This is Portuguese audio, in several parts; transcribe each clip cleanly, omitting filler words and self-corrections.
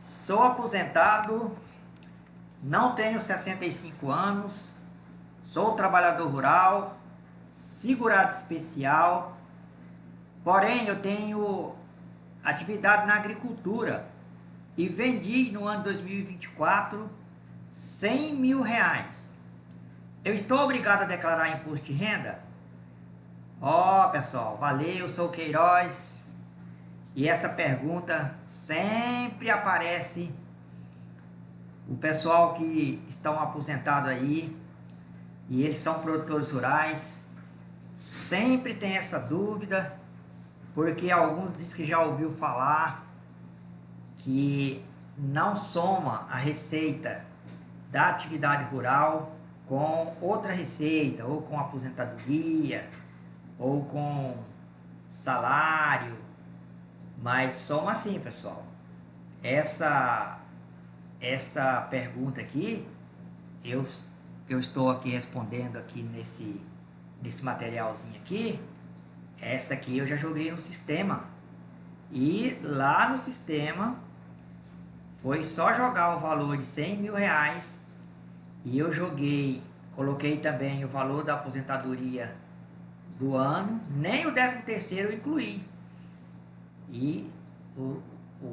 Sou aposentado, não tenho 65 anos, sou trabalhador rural, segurado especial, porém eu tenho atividade na agricultura e vendi no ano 2024 100 mil reais. Eu estou obrigado a declarar imposto de renda? Ó, pessoal, valeu, eu sou o Queiroz. E essa pergunta sempre aparece. O pessoal que estão aposentados aí, e eles são produtores rurais, sempre tem essa dúvida, porque alguns dizem que já ouviu falar que não soma a receita da atividade rural com outra receita, ou com aposentadoria, ou com salário, mas soma assim, pessoal. Essa pergunta aqui, eu estou aqui respondendo aqui nesse materialzinho aqui. Essa aqui eu já joguei no sistema. E lá no sistema, foi só jogar o valor de 100 mil reais. E eu coloquei também o valor da aposentadoria do ano. Nem o 13º eu incluí. E o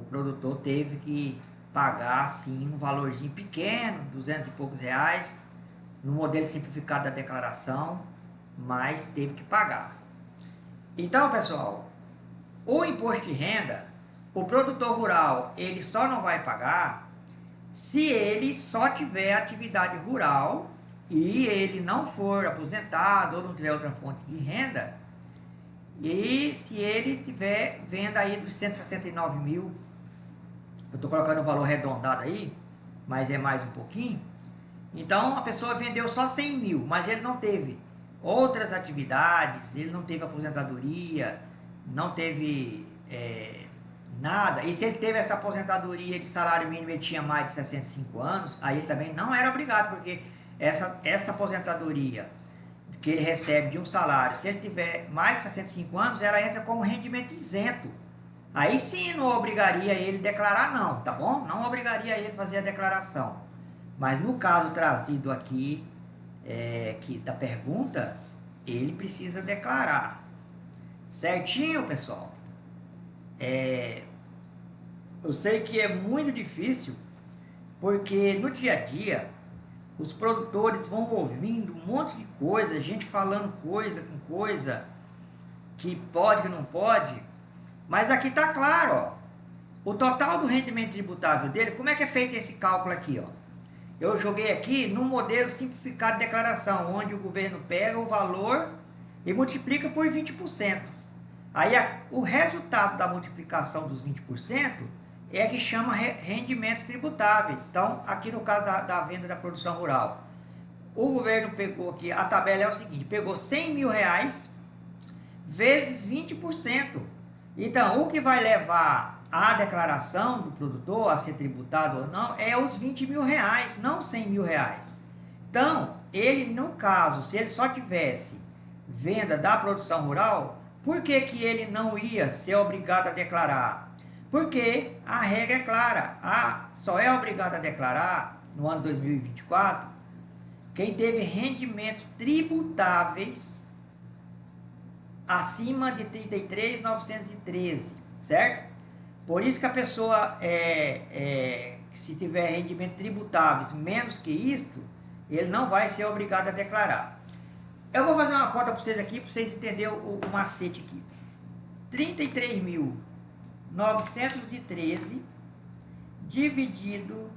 produtor teve que pagar assim um valorzinho pequeno, 200 e poucos reais, no modelo simplificado da declaração, mas teve que pagar. Então, pessoal, o imposto de renda, o produtor rural, ele só não vai pagar se ele só tiver atividade rural e ele não for aposentado ou não tiver outra fonte de renda. E se ele tiver venda aí dos 169 mil, eu estou colocando o valor arredondado aí, mas é mais um pouquinho. Então a pessoa vendeu só 100 mil, mas ele não teve outras atividades, ele não teve aposentadoria, não teve nada. E se ele teve essa aposentadoria de salário mínimo, ele tinha mais de 65 anos, aí ele também não era obrigado, porque essa aposentadoria que ele recebe de um salário, se ele tiver mais de 65 anos, ela entra como rendimento isento. Aí sim não obrigaria ele a declarar não, tá bom? Não obrigaria ele a fazer a declaração. Mas no caso trazido aqui, da pergunta, ele precisa declarar. Certinho, pessoal? Eu sei que é muito difícil, porque no dia a dia, os produtores vão ouvindo um monte de coisa, gente falando coisa com coisa, que pode, que não pode. Mas aqui está claro, ó, o total do rendimento tributável dele, como é que é feito esse cálculo aqui, ó? Eu joguei aqui no modelo simplificado de declaração, onde o governo pega o valor e multiplica por 20%. Aí o resultado da multiplicação dos 20% é que chama rendimentos tributáveis. Então, aqui no caso da venda da produção rural, o governo pegou aqui, a tabela é o seguinte, pegou 100 mil reais vezes 20%. Então, o que vai levar a declaração do produtor a ser tributado ou não é os 20 mil reais, não 100 mil reais. Então, ele, no caso, se ele só tivesse venda da produção rural, por que que ele não ia ser obrigado a declarar? Porque a regra é clara, só é obrigado a declarar no ano 2024 quem teve rendimentos tributáveis acima de 33.913, certo? Por isso que a pessoa, se tiver rendimento tributáveis menos que isto, ele não vai ser obrigado a declarar. Eu vou fazer uma conta para vocês aqui, para vocês entenderem o macete aqui. 33.913 dividido,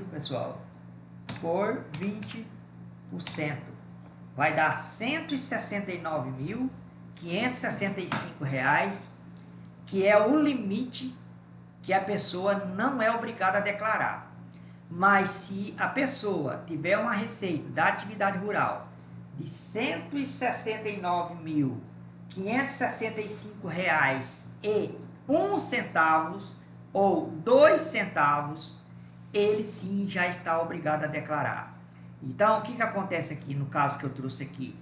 pessoal, por 20%. Vai dar R$ 169.565, que é o limite que a pessoa não é obrigada a declarar. Mas se a pessoa tiver uma receita da atividade rural de R$ 169.565,01 ou 2 centavos, ele sim já está obrigado a declarar. Então, o que acontece aqui, no caso que eu trouxe aqui?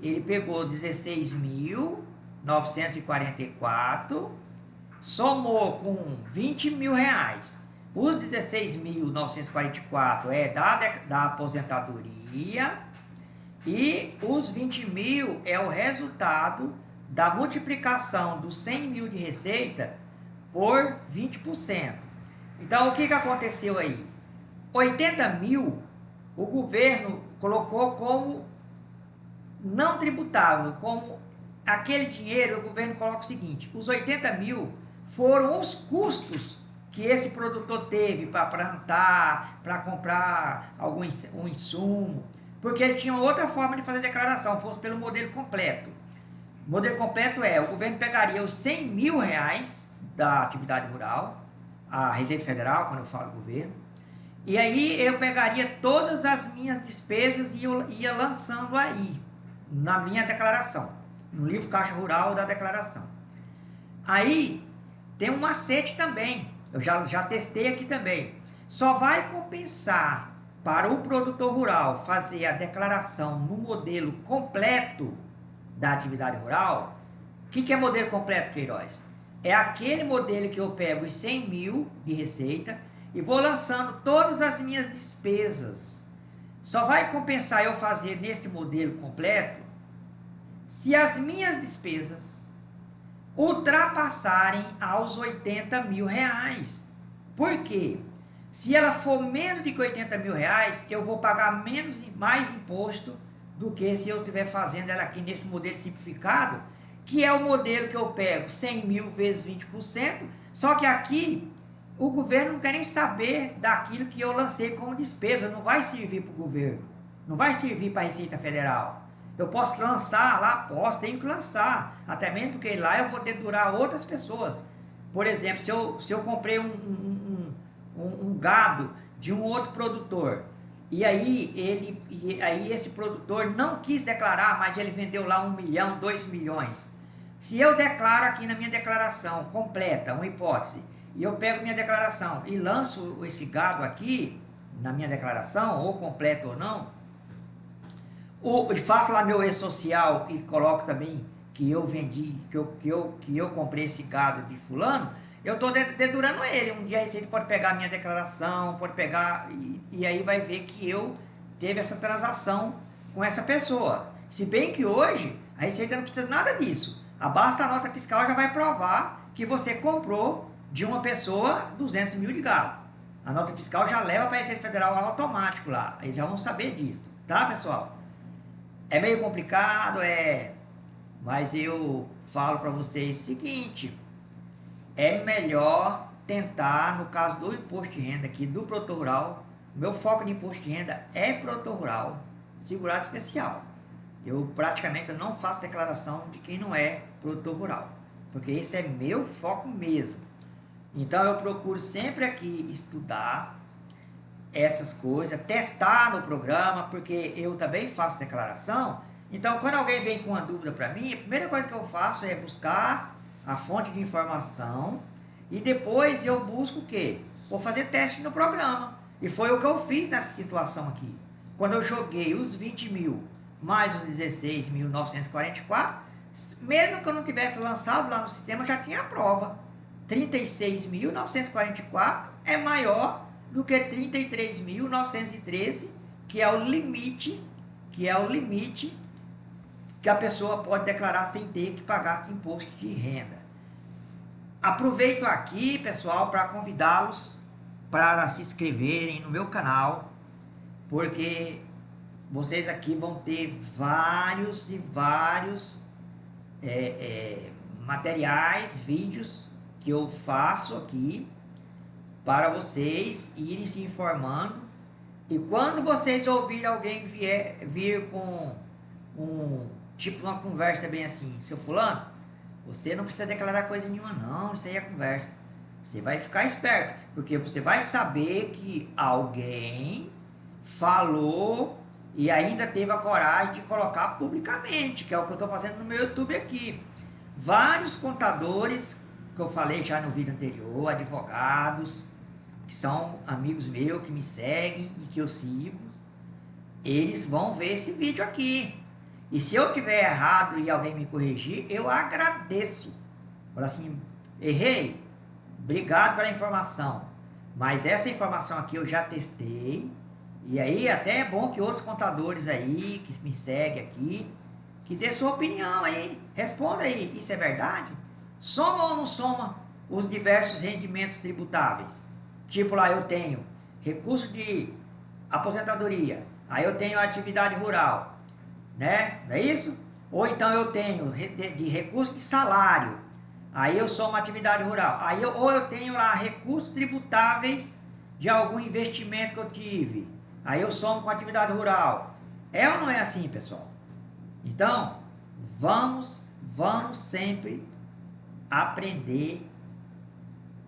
Ele pegou 16.944, somou com 20 mil reais, Os 16.944 é da aposentadoria e os 20 mil é o resultado da multiplicação dos 100 mil de receita por 20%. Então, o que aconteceu aí? 80 mil, o governo colocou como não tributável, como aquele dinheiro, o governo coloca o seguinte, os 80 mil foram os custos que esse produtor teve para plantar, para comprar um insumo, porque ele tinha outra forma de fazer a declaração, fosse pelo modelo completo. O modelo completo o governo pegaria os 100 mil reais da atividade rural, a Receita Federal, quando eu falo governo, e aí eu pegaria todas as minhas despesas e eu ia lançando aí, na minha declaração, no livro Caixa Rural da declaração. Aí tem um macete também, eu já testei aqui também. Só vai compensar para o produtor rural fazer a declaração no modelo completo da atividade rural. O que é modelo completo, Queiroz? É aquele modelo que eu pego os 100 mil de receita e vou lançando todas as minhas despesas. Só vai compensar eu fazer neste modelo completo se as minhas despesas ultrapassarem aos 80 mil reais. Por quê? Se ela for menos de 80 mil reais, eu vou pagar mais imposto do que se eu estiver fazendo ela aqui nesse modelo simplificado, que é o modelo que eu pego 100 mil vezes 20%, só que aqui o governo não quer nem saber daquilo que eu lancei como despesa, não vai servir para o governo, não vai servir para a Receita Federal. Eu posso lançar lá, tenho que lançar, até mesmo porque lá eu vou dedurar outras pessoas. Por exemplo, se eu comprei um gado de um outro produtor, e aí esse produtor não quis declarar, mas ele vendeu lá 1 milhão, 2 milhões. Se eu declaro aqui na minha declaração completa, uma hipótese, e eu pego minha declaração e lanço esse gado aqui na minha declaração, ou completo ou não, e faço lá meu e-social e coloco também que eu vendi, que eu comprei esse gado de fulano, eu estou dedurando ele. Um dia a Receita pode pegar a minha declaração, pode pegar, e aí vai ver que eu teve essa transação com essa pessoa. Se bem que hoje a Receita não precisa nada disso. Basta a nota fiscal já vai provar que você comprou de uma pessoa 200 mil de gado. A nota fiscal já leva para a Receita Federal automático lá. Eles já vão saber disso, tá, pessoal? É meio complicado, mas eu falo para vocês o seguinte, é melhor tentar, no caso do imposto de renda aqui, do produtor rural, meu foco de imposto de renda é produtor rural, segurado especial. Eu praticamente não faço declaração de quem não é produtor rural, porque esse é meu foco mesmo. Então eu procuro sempre aqui estudar essas coisas, testar no programa, porque eu também faço declaração. Então quando alguém vem com uma dúvida para mim, a primeira coisa que eu faço é buscar a fonte de informação e depois eu busco o quê? Vou fazer teste no programa. E foi o que eu fiz nessa situação aqui. Quando eu joguei os 20 mil mais os 16.944, mesmo que eu não tivesse lançado lá no sistema, já tinha a prova. 36.944 é maior do que 33.913, que é o limite que a pessoa pode declarar sem ter que pagar imposto de renda. Aproveito aqui, pessoal, para convidá-los para se inscreverem no meu canal, porque vocês aqui vão ter vários e vários materiais, vídeos que eu faço aqui para vocês irem se informando. E quando vocês ouvirem alguém vir com uma conversa bem assim, seu fulano, você não precisa declarar coisa nenhuma não, isso aí é conversa. Você vai ficar esperto, porque você vai saber que alguém falou e ainda teve a coragem de colocar publicamente, que é o que eu estou fazendo no meu YouTube aqui. Vários contadores, que eu falei já no vídeo anterior, advogados, que são amigos meus, que me seguem e que eu sigo, eles vão ver esse vídeo aqui. E se eu tiver errado e alguém me corrigir, eu agradeço. Fala assim, errei, obrigado pela informação. Mas essa informação aqui eu já testei. E aí até é bom que outros contadores aí, que me seguem aqui, que dê sua opinião aí. Responda aí, isso é verdade? Soma ou não soma os diversos rendimentos tributáveis? Tipo lá eu tenho recurso de aposentadoria, aí eu tenho atividade rural, né? Não é isso? Ou então eu tenho de recurso de salário, aí eu somo atividade rural. Ou eu tenho lá recursos tributáveis de algum investimento que eu tive, aí eu somo com atividade rural. É ou não é assim, pessoal? Então, vamos sempre aprender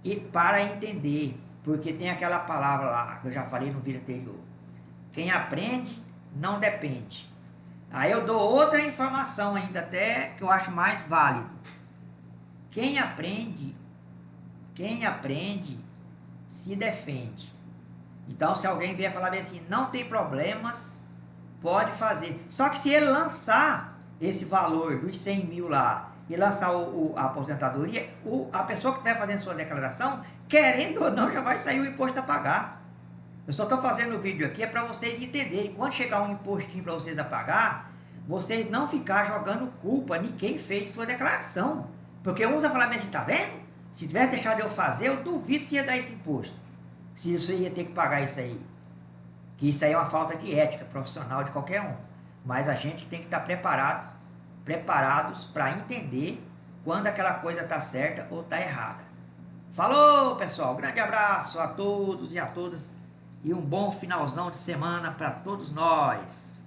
e para entender, porque tem aquela palavra lá que eu já falei no vídeo anterior. Quem aprende não depende. Aí eu dou outra informação ainda até que eu acho mais válido. Quem aprende se defende. Então, se alguém vier falar bem assim, não tem problemas, pode fazer. Só que se ele lançar esse valor dos 100 mil lá e lançar a aposentadoria, a pessoa que estiver fazendo sua declaração, querendo ou não, já vai sair o imposto a pagar. Eu só estou fazendo o vídeo aqui é para vocês entenderem. Quando chegar um impostinho para vocês a pagar, vocês não ficar jogando culpa em quem fez sua declaração. Porque uns vão falar assim, tá vendo? Se tivesse deixado eu fazer, eu duvido se ia dar esse imposto. Se você ia ter que pagar isso aí. Que isso aí é uma falta de ética profissional de qualquer um. Mas a gente tem que estar preparados para entender quando aquela coisa está certa ou está errada. Falou, pessoal. Grande abraço a todos e a todas. E um bom finalzão de semana para todos nós.